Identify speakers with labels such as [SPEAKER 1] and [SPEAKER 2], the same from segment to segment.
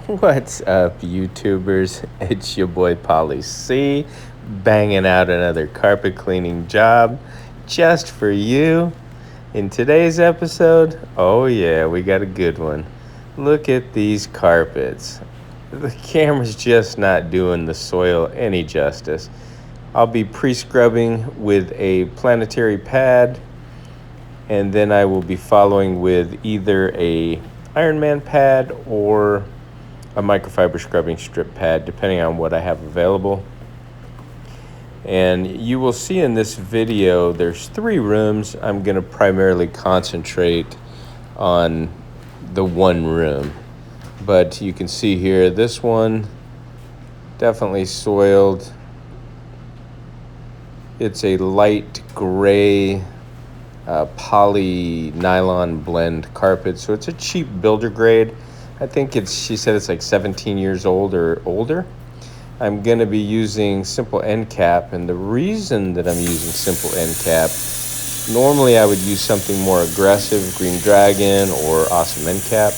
[SPEAKER 1] What's up, YouTubers? It's your boy Polly C, banging out another carpet cleaning job just for you. In today's episode, oh yeah, we got a good one. Look at these carpets. The camera's just not doing the soil any justice. I'll be pre-scrubbing with a planetary pad, and then I will be following with either a Ironman pad or a microfiber scrubbing strip pad, depending on what I have available. And you will see in this video, there's 3 rooms. I'm going to primarily concentrate on the one room. But you can see here, this one, definitely soiled. It's a light gray poly nylon blend carpet, so it's a cheap builder grade. I think she said it's like 17 years old or older. I'm going to be using simple end cap, and the reason that I'm using simple end cap, normally I would use something more aggressive, Green Dragon or Awesome End Cap,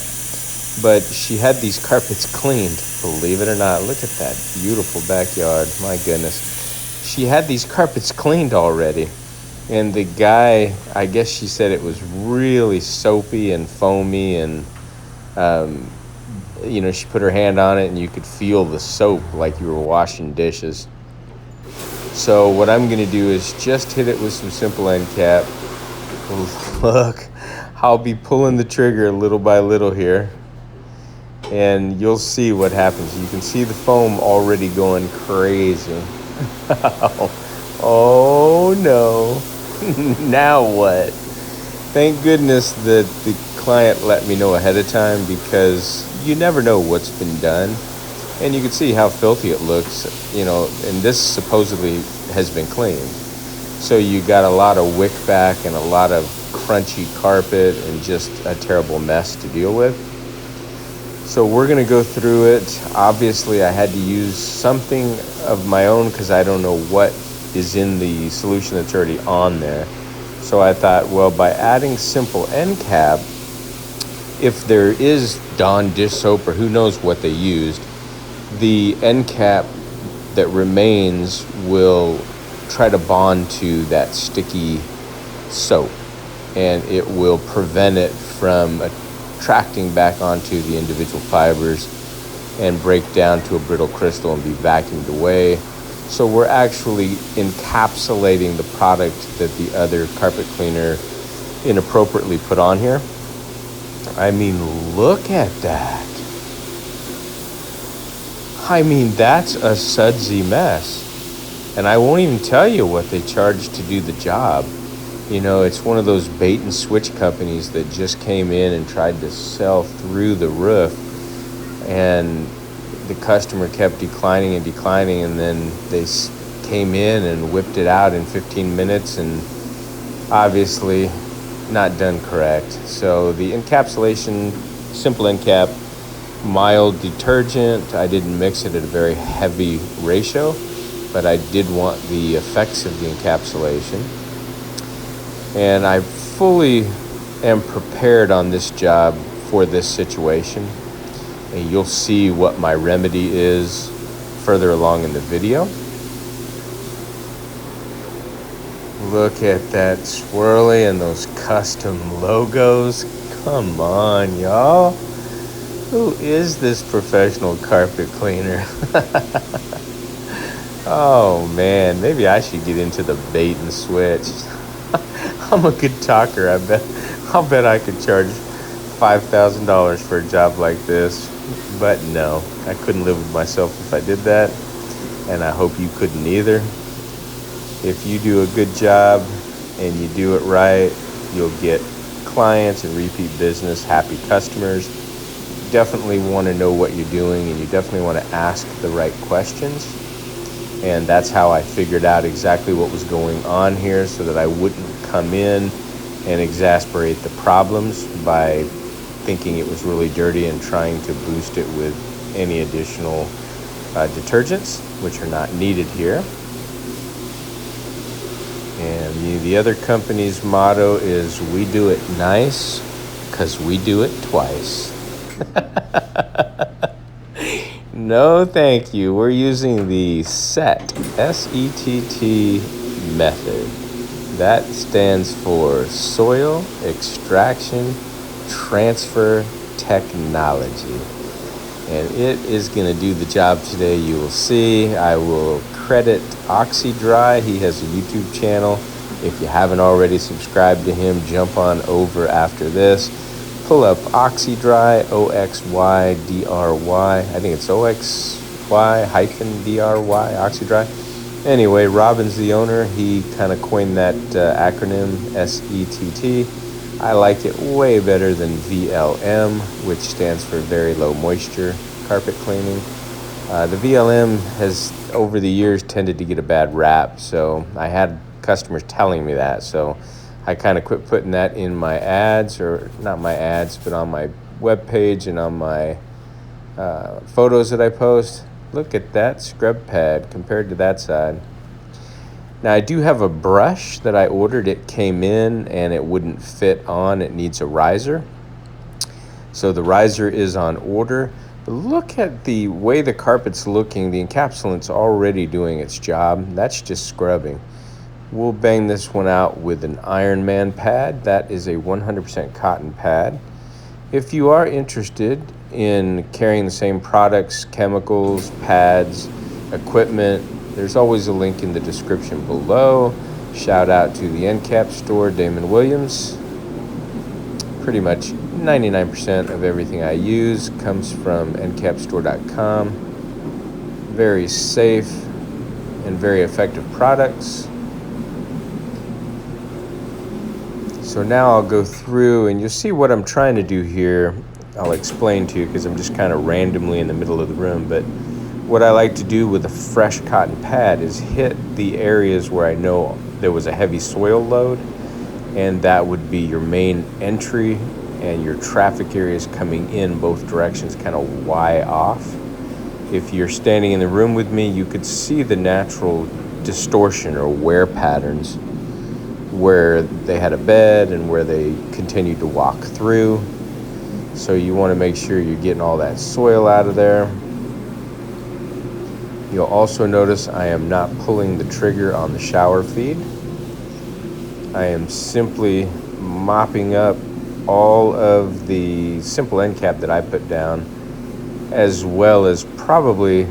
[SPEAKER 1] but she had these carpets cleaned, believe it or not. Look at that beautiful backyard, my goodness. She had these carpets cleaned already, and the guy, I guess she said it was really soapy and foamy, and she put her hand on it and you could feel the soap like you were washing dishes. So what I'm going to do is just hit it with some simple end cap. Look, I'll be pulling the trigger little by little here, and you'll see what happens. You can see the foam already going crazy. Oh no. Now what? Thank goodness that the client let me know ahead of time, because you never know what's been done. And you can see how filthy it looks, and this supposedly has been cleaned. So you got a lot of wick back and a lot of crunchy carpet and just a terrible mess to deal with. So we're going to go through it. Obviously, I had to use something of my own because I don't know what is in the solution that's already on there. So I thought, well, by adding simple end cap, if there is Dawn dish soap or who knows what they used, the end cap that remains will try to bond to that sticky soap, and it will prevent it from attracting back onto the individual fibers and break down to a brittle crystal and be vacuumed away. So we're actually encapsulating the product that the other carpet cleaner inappropriately put on here. I mean, look at that. I mean, that's a sudsy mess. And I won't even tell you what they charge to do the job. It's one of those bait and switch companies that just came in and tried to sell through the roof. And the customer kept declining, and then they came in and whipped it out in 15 minutes, and obviously not done correct. So the encapsulation, simple end cap, mild detergent. I didn't mix it at a very heavy ratio, but I did want the effects of the encapsulation. And I fully am prepared on this job for this situation. And you'll see what my remedy is further along in the video. Look at that swirly and those custom logos. Come on, y'all. Who is this professional carpet cleaner? Oh man, maybe I should get into the bait and switch. I'm a good talker. I'll bet I could charge $5,000 for a job like this. But no, I couldn't live with myself if I did that, and I hope you couldn't either. If you do a good job and you do it right, you'll get clients and repeat business, happy customers. You definitely want to know what you're doing, and you definitely want to ask the right questions. And that's how I figured out exactly what was going on here, so that I wouldn't come in and exasperate the problems by thinking it was really dirty and trying to boost it with any additional detergents, which are not needed here. And the other company's motto is, we do it nice because we do it twice. No, thank you. We're using the SETT, S-E-T-T method. That stands for Soil Extraction Transfer Technology. And it is going to do the job today. You will see. I will credit OxyDry. He has a YouTube channel. If you haven't already subscribed to him, jump on over after this. Pull up OxyDry, O-X-Y-D-R-Y. I think it's O-X-Y-D-R-Y, OxyDry. Anyway, Robin's the owner. He kind of coined that acronym, S-E-T-T. I like it way better than VLM, which stands for Very Low Moisture Carpet Cleaning. The VLM has, over the years, tended to get a bad rap, so I had customers telling me that, so I kind of quit putting that in my ads, or not my ads, but on my webpage and on my photos that I post. Look at that scrub pad compared to that side. Now I do have a brush that I ordered. It came in and it wouldn't fit on. It needs a riser. So the riser is on order. But look at the way the carpet's looking. The encapsulant's already doing its job. That's just scrubbing. We'll bang this one out with an Iron Man pad. That is a 100% cotton pad. If you are interested in carrying the same products, chemicals, pads, equipment, there's always a link in the description below. Shout out to the end cap store, Damon Williams. Pretty much 99% of everything I use comes from endcapstore.com. Very safe and very effective products. So now I'll go through and you'll see what I'm trying to do here. I'll explain to you because I'm just kind of randomly in the middle of the room. But what I like to do with a fresh cotton pad is hit the areas where I know there was a heavy soil load, and that would be your main entry and your traffic areas coming in both directions, kind of Y off. If you're standing in the room with me, you could see the natural distortion or wear patterns where they had a bed and where they continued to walk through. So you want to make sure you're getting all that soil out of there. You'll also notice I am not pulling the trigger on the shower feed. I am simply mopping up all of the simple end cap that I put down, as well as probably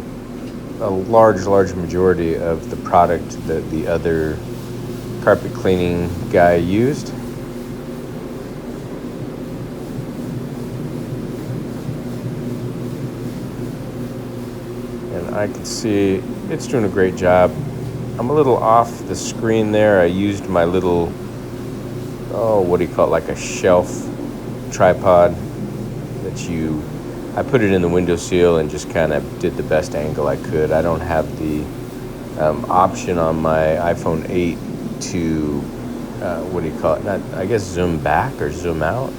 [SPEAKER 1] a large majority of the product that the other carpet cleaning guy used. And I can see it's doing a great job. I'm a little off the screen there. I used my little, what do you call it, like a shelf tripod I put it in the windowsill and just kind of did the best angle I could. I don't have the option on my iPhone 8 to, I guess zoom back or zoom out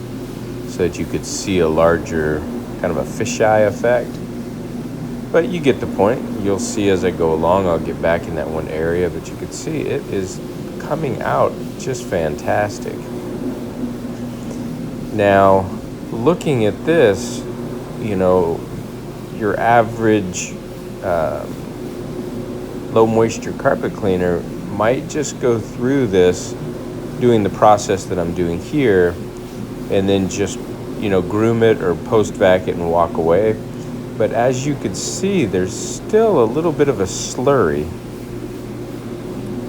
[SPEAKER 1] so that you could see a larger kind of a fisheye effect. But you get the point. You'll see as I go along, I'll get back in that one area, but you can see it is coming out just fantastic. Now, looking at this, your average low moisture carpet cleaner might just go through this doing the process that I'm doing here and then just, groom it or post vac it and walk away. But as you can see, there's still a little bit of a slurry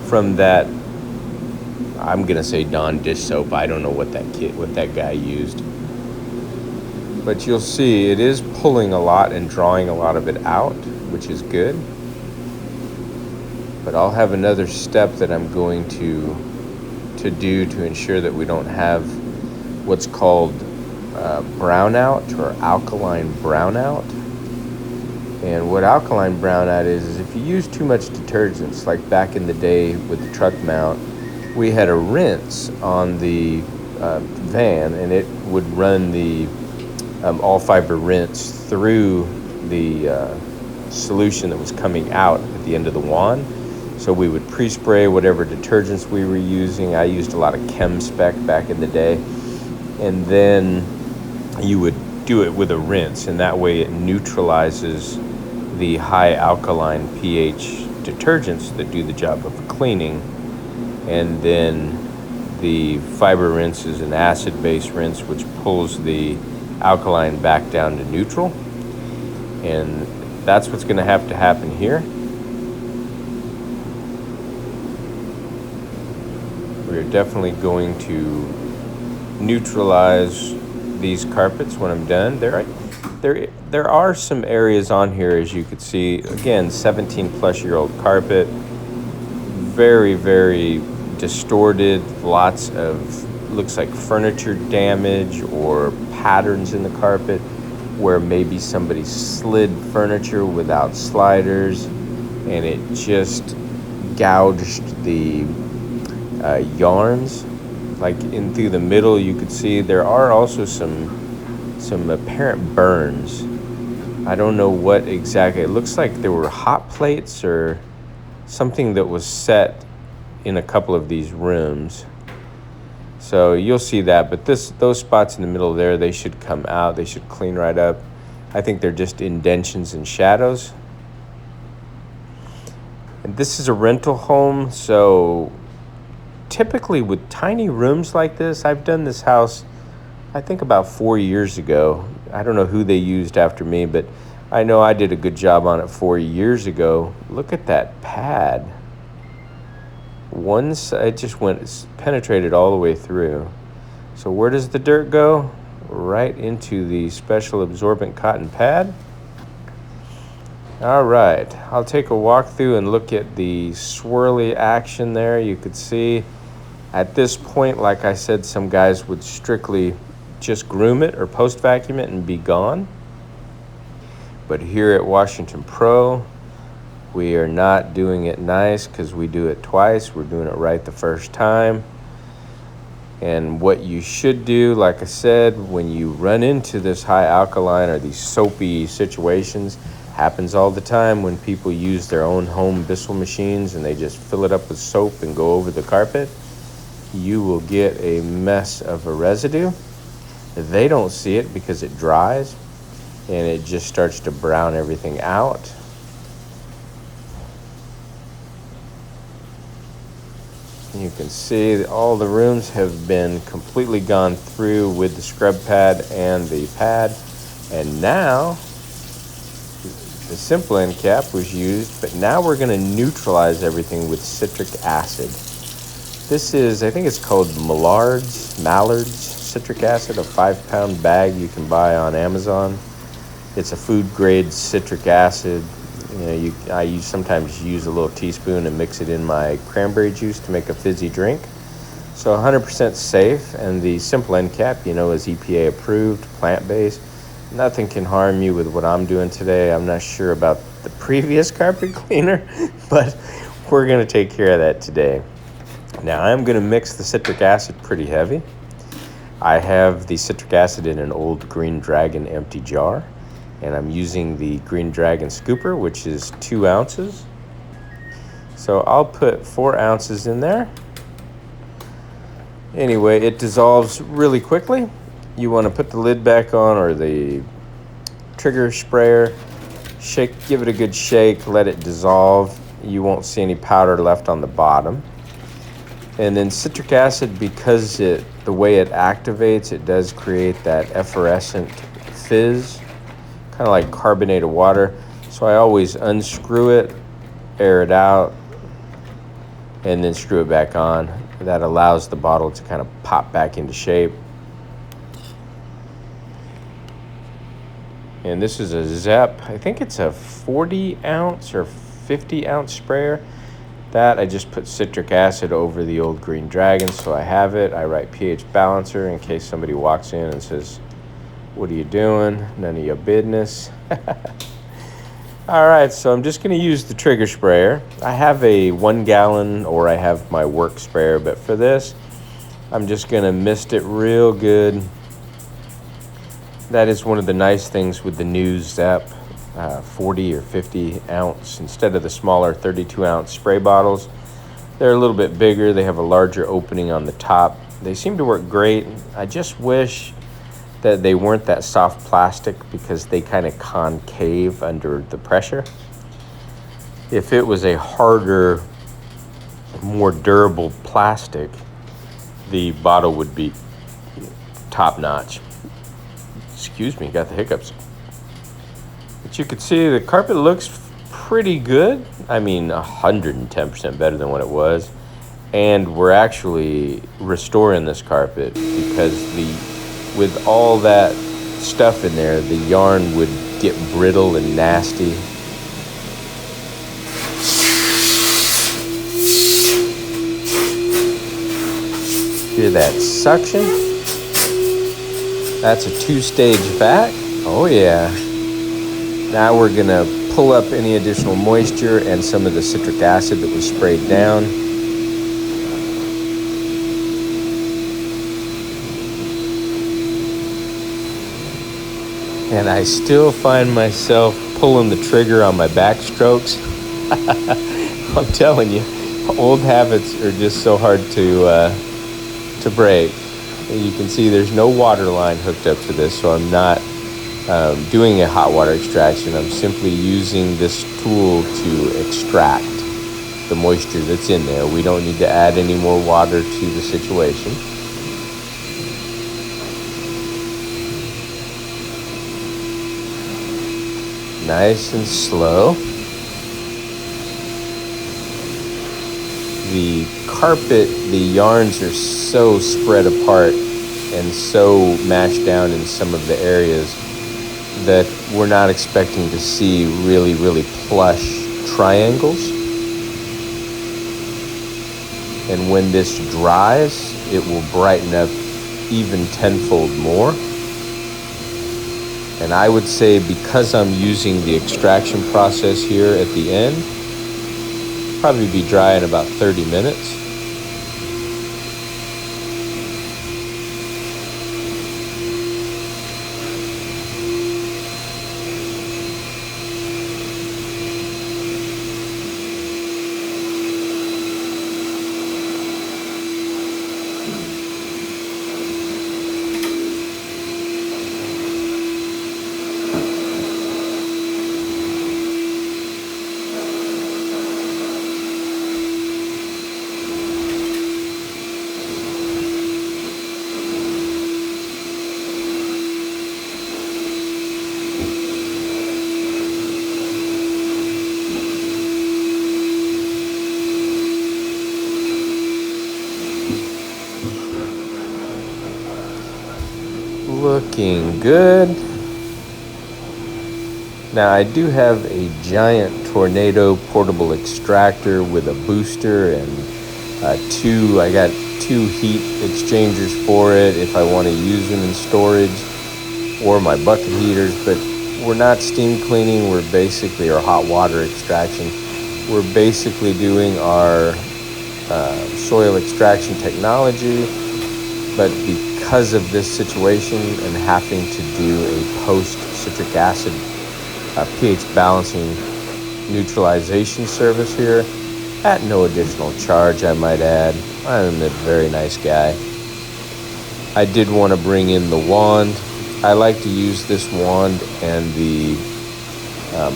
[SPEAKER 1] from that, I'm gonna say Dawn dish soap. I don't know what that guy used. But you'll see it is pulling a lot and drawing a lot of it out, which is good. But I'll have another step that I'm going to do to ensure that we don't have what's called brownout or alkaline brownout. And what alkaline brownout is if you use too much detergents, like back in the day with the truck mount, we had a rinse on the van, and it would run the all fiber rinse through the solution that was coming out at the end of the wand. So we would pre-spray whatever detergents we were using. I used a lot of Chem Spec back in the day. And then you would do it with a rinse, and that way it neutralizes the high alkaline pH detergents that do the job of cleaning, and then the fiber rinse is an acid-based rinse which pulls the alkaline back down to neutral, and that's what's going to happen here. We're definitely going to neutralize these carpets when I'm done. There are some areas on here, as you could see, again, 17-plus-year-old carpet, very, very distorted, lots of, looks like furniture damage or patterns in the carpet where maybe somebody slid furniture without sliders and it just gouged the yarns. Like in through the middle, you could see there are also some apparent burns. I don't know what exactly. It looks like there were hot plates or something that was set in a couple of these rooms. So you'll see that, but those spots in the middle there, they should come out. They should clean right up. I think they're just indentions and shadows. And this is a rental home, so typically with tiny rooms like this, I've done this house, I think about 4 years ago. I don't know who they used after me, but I know I did a good job on it 4 years ago. Look at that pad. One side just penetrated all the way through. So where does the dirt go? Right into the special absorbent cotton pad. All right, I'll take a walk through and look at the swirly action there. You could see at this point, like I said, some guys would strictly just groom it or post vacuum it and be gone. But here at Washington Pro, we are not doing it nice because we do it twice. We're doing it right the first time. And what you should do, like I said, when you run into this high alkaline or these soapy situations, happens all the time when people use their own home Bissell machines and they just fill it up with soap and go over the carpet, you will get a mess of a residue. They don't see it because it dries and it just starts to brown everything out. You can see that all the rooms have been completely gone through with the scrub pad and the pad. And now the simple end cap was used, but now we're going to neutralize everything with citric acid. This is, I think it's called Mallard's citric acid, a 5-pound bag you can buy on Amazon. It's a food grade citric acid. I sometimes use a little teaspoon and mix it in my cranberry juice to make a fizzy drink. So 100% safe, and the simple end cap, is EPA approved, plant-based. Nothing can harm you with what I'm doing today. I'm not sure about the previous carpet cleaner, but we're going to take care of that today. Now I'm going to mix the citric acid pretty heavy. I have the citric acid in an old Green Dragon empty jar. And I'm using the Green Dragon scooper, which is 2 ounces. So I'll put 4 ounces in there. Anyway, it dissolves really quickly. You want to put the lid back on or the trigger sprayer. Give it a good shake, let it dissolve. You won't see any powder left on the bottom. And then citric acid, because the way it activates, it does create that effervescent fizz, kind of like carbonated water. So I always unscrew it, air it out, and then screw it back on. That allows the bottle to kind of pop back into shape. And this is a Zepp, I think it's a 40 ounce or 50 ounce sprayer. That I just put citric acid over the old Green Dragon, so I have it. I write pH balancer in case somebody walks in and says, "What are you doing? None of your business." All right, so I'm just going to use the trigger sprayer. I have a 1 gallon or I have my work sprayer, but for this, I'm just going to mist it real good. That is one of the nice things with the new Zepp 40 or 50 ounce instead of the smaller 32 ounce spray bottles. They're a little bit bigger. They have a larger opening on the top. They seem to work great. I just wish that they weren't that soft plastic because they kind of concave under the pressure. If it was a harder, more durable plastic, the bottle would be top notch. Excuse me, got the hiccups. But you can see the carpet looks pretty good. I mean, 110% better than what it was. And we're actually restoring this carpet because with all that stuff in there, the yarn would get brittle and nasty. Hear that suction? That's a 2-stage vac. Oh yeah. Now we're gonna pull up any additional moisture and some of the citric acid that was sprayed down. And I still find myself pulling the trigger on my backstrokes. I'm telling you, old habits are just so hard to break. And you can see there's no water line hooked up to this, so I'm not doing a hot water extraction. I'm simply using this tool to extract the moisture that's in there. We don't need to add any more water to the situation. Nice and slow. The carpet, the yarns are so spread apart and so mashed down in some of the areas that we're not expecting to see really, really plush triangles. And when this dries, it will brighten up even tenfold more. And I would say because I'm using the extraction process here at the end, probably be dry in about 30 minutes. Looking good. Now I do have a giant Tornado portable extractor with a booster and I got two heat exchangers for it if I want to use them in storage, or my bucket heaters. But we're not steam cleaning, we're basically, or hot water extraction. We're basically doing our soil extraction technology, but because of this situation and having to do a post-citric acid pH balancing neutralization service here, at no additional charge, I might add. I'm a very nice guy. I did want to bring in the wand. I like to use this wand and the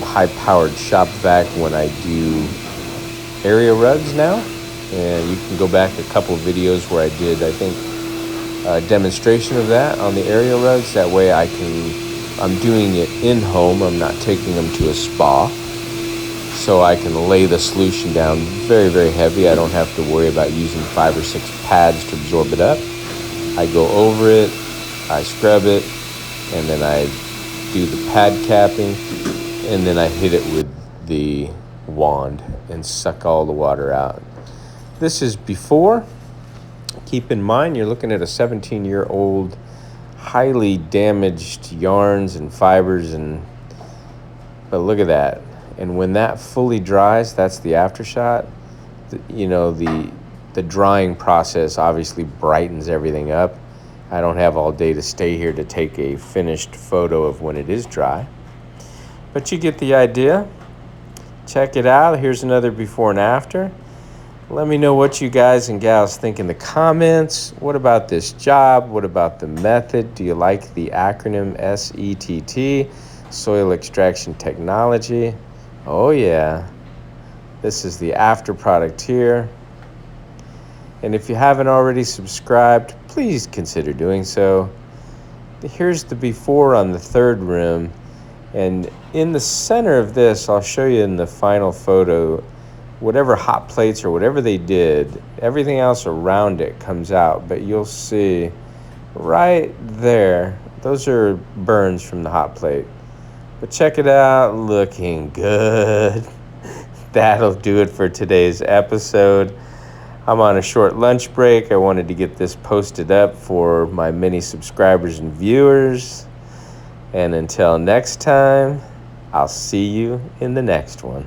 [SPEAKER 1] high-powered shop vac when I do area rugs now. And you can go back a couple of videos where I did, I think, a demonstration of that on the area rugs. That way I'm doing it in home. I'm not taking them to a spa. So I can lay the solution down very, very heavy. I don't have to worry about using 5 or 6 pads to absorb it up. I go over it, I scrub it, and then I do the pad capping, and then I hit it with the wand and suck all the water out. This is before. Keep in mind, you're looking at a 17-year-old, highly damaged yarns and fibers, but look at that. And when that fully dries, that's the after shot. The drying process obviously brightens everything up. I don't have all day to stay here to take a finished photo of when it is dry, but you get the idea. Check it out. Here's another before and after. Let me know what you guys and gals think in the comments. What about this job? What about the method? Do you like the acronym SETT, Soil Extraction Technology? Oh yeah, this is the after product here. And if you haven't already subscribed, please consider doing so. Here's the before on the third rim. And in the center of this, I'll show you in the final photo, whatever hot plates or whatever they did, everything else around it comes out. But you'll see right there, those are burns from the hot plate. But check it out, looking good. That'll do it for today's episode. I'm on a short lunch break. I wanted to get this posted up for my many subscribers and viewers. And until next time, I'll see you in the next one.